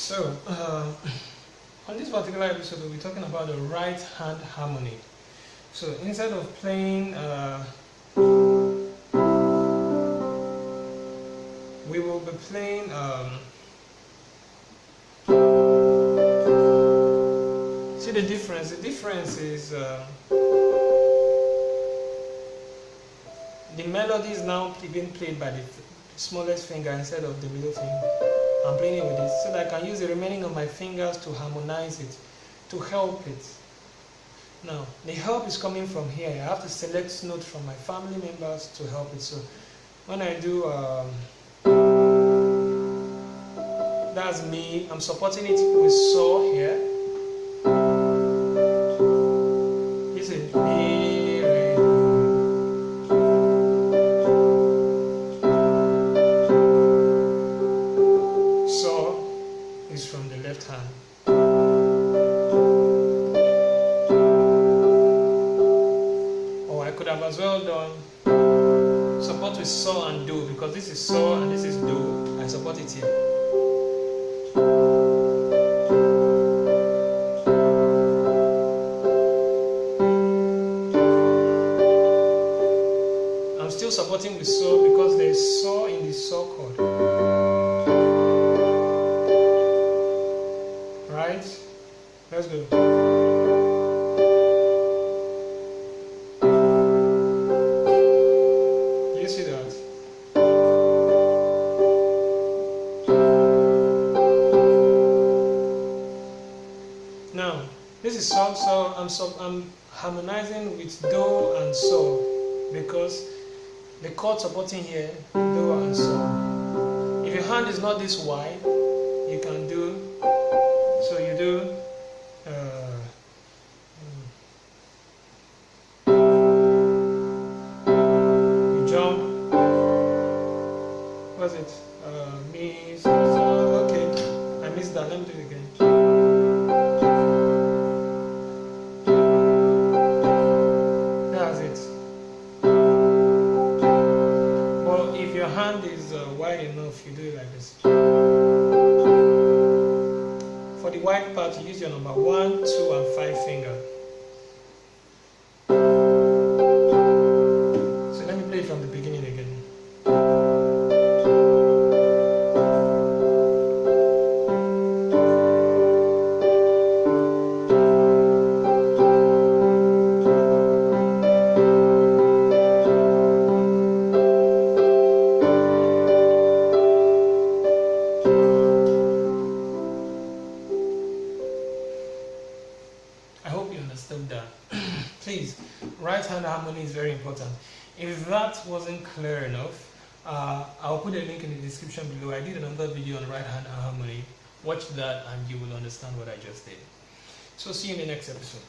So, on this particular episode, we'll be talking about the right hand harmony. So, instead of playing, we will be playing. See the difference? The difference is the melody is now being played by the smallest finger instead of the middle finger. I'm playing it with it so that I can use the remaining of my fingers to harmonize it, to help it. Now, the help is coming from here. I have to select notes from my family members to help it. So, when I do, that's me. I'm supporting it with saw here. This is B, Re. Saw is from the left hand. Could have as well done support with saw and do, because this is saw and this is do. I support it here. I'm still supporting with saw because there is saw in the saw chord. Right? Let's go. See that? Now, this is saw, so I'm harmonizing with do and saw because the chord supporting here, do and saw. If your hand is not this wide, you can do, so you do what's it? Me, so, okay. I missed that. Let me do it again. That's it. Well, if your hand is wide enough, you do it like this. For the wide part, you use your number 1, 2, and 5 finger. So let me play it from the beginning again. I hope you understood that. Please, right hand harmony is very important. If that wasn't clear enough, I'll put a link in the description below. I did another video on right hand harmony. Watch that and you will understand what I just did. So see you in the next episode.